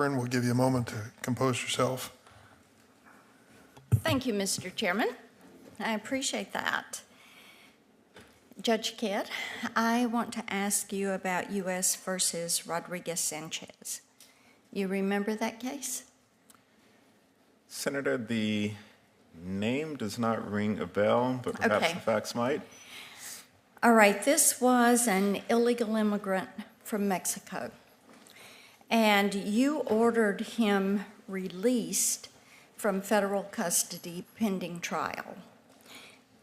Blackburn. We'll give you a moment to compose yourself. Thank you, Mr. Chairman. I appreciate that. Judge Kidd, I want to ask you about U.S. versus Rodriguez-Sanchez. You remember that case? Senator, the name does not ring a bell, but perhaps Okay. the facts might. All right, this was an illegal immigrant from Mexico, and you ordered him released from federal custody pending trial.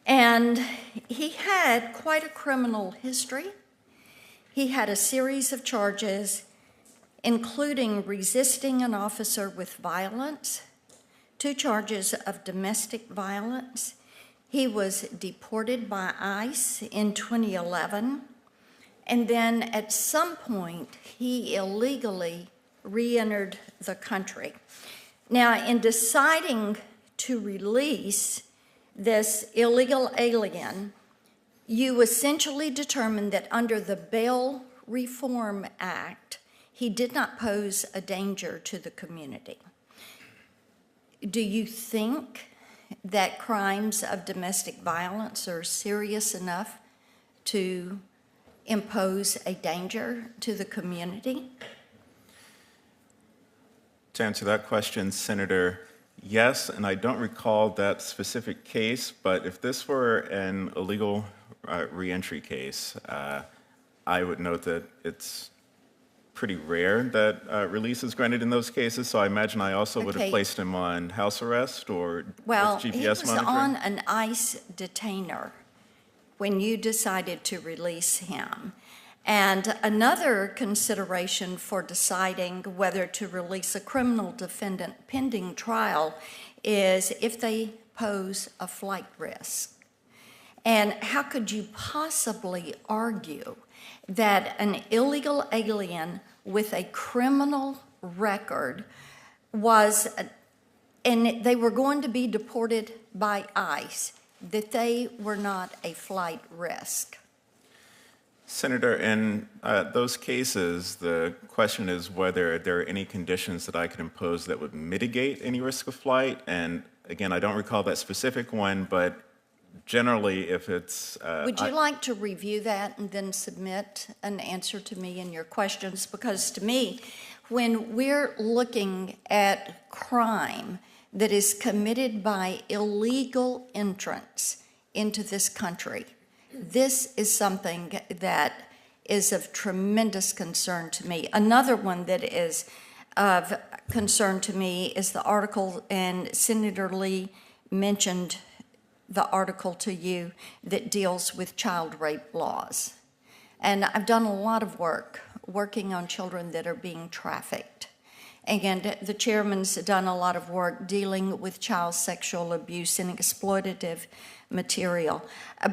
And he had quite a criminal history. He had a series of charges, including resisting an officer with violence, 2 charges of domestic violence. He was deported by ICE in 2011, and then at some point, he illegally re-entered the country. Now, in deciding to release this illegal alien, you essentially determined that under the Bail Reform Act, he did not pose a danger to the community. Do you think that crimes of domestic violence are serious enough to impose a danger to the community? To answer that question, Senator, yes, and I don't recall that specific case, but if this were an illegal reentry case, I would note that it's pretty rare that release is granted in those cases, so I imagine I also would have placed him on house arrest or with GPS he was monitoring. on an ICE detainer when you decided to release him. And another consideration for deciding whether to release a criminal defendant pending trial is if they pose a flight risk. And how could you possibly argue that an illegal alien with a criminal record was, and they were going to be deported by ICE, that they were not a flight risk? Senator, in those cases, the question is whether there are any conditions that I could impose that would mitigate any risk of flight. And again, I don't recall that specific one, but generally, if it's... Would you like to review that and then submit an answer to me in your questions? Because to me, when we're looking at crime that is committed by illegal entrants into this country, this is something that is of tremendous concern to me. Another one that is of concern to me is the article, and Senator Lee mentioned the article to you that deals with child rape laws. And I've done a lot of work working on children that are being trafficked. And the chairman's done a lot of work dealing with child sexual abuse and exploitative material.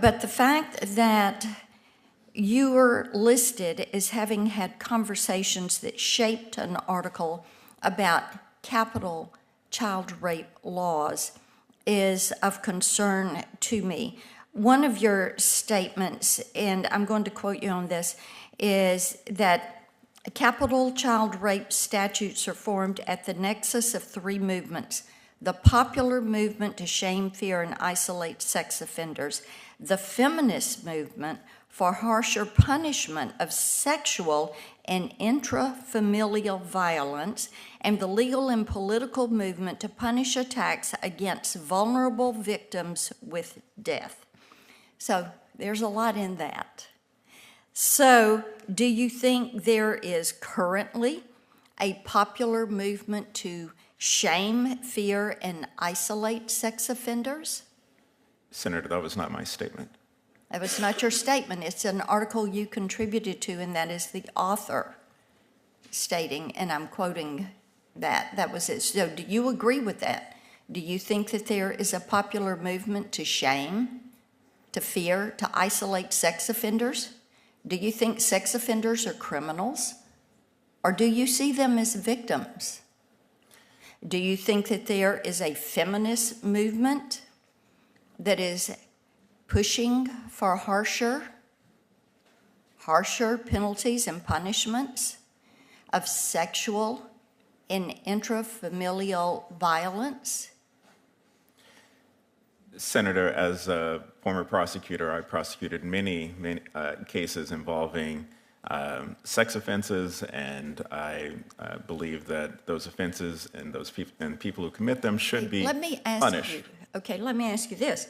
But the fact that you were listed as having had conversations that shaped an article about capital child rape laws is of concern to me. One of your statements, and I'm going to quote you on this, is that capital child rape statutes are formed at the nexus of 3 movements: the popular movement to shame, fear, and isolate sex offenders, the feminist movement for harsher punishment of sexual and intrafamilial violence, and the legal and political movement to punish attacks against vulnerable victims with death. So there's a lot in that. So do you think there is currently a popular movement to shame, fear, and isolate sex offenders? Senator, that was not my statement. That was not your statement. It's an article you contributed to, and that is the author stating, and I'm quoting that. That was it. So do you agree with that? Do you think that there is a popular movement to shame, to fear, to isolate sex offenders? Do you think sex offenders are criminals? Or do you see them as victims? Do you think that there is a feminist movement that is pushing for harsher penalties and punishments of sexual in intrafamilial violence? Senator, as a former prosecutor, I prosecuted many cases involving sex offenses, and I believe that those offenses and those people who commit them should be punished. Let me ask you this.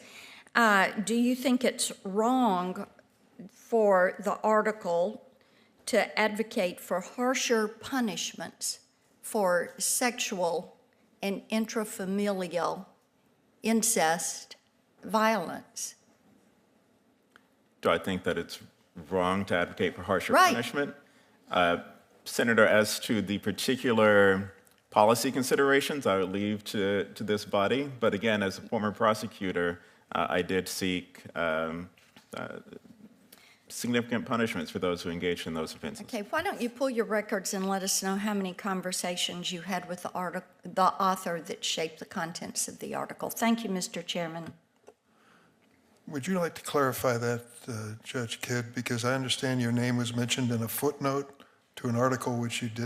Do you think it's wrong for the article to advocate for harsher punishments for sexual and intrafamilial incest violence? Do I think that it's wrong to advocate for harsher Right. punishment? Senator, as to the particular policy considerations, I would leave to this body. But again, as a former prosecutor, I did seek significant punishments for those who engaged in those offenses. Okay, why don't you pull your records and let us know how many conversations you had with the author that shaped the contents of the article. Thank you, Mr. Chairman. Would you like to clarify that, Judge Kidd? Because I understand your name was mentioned in a footnote to an article which you did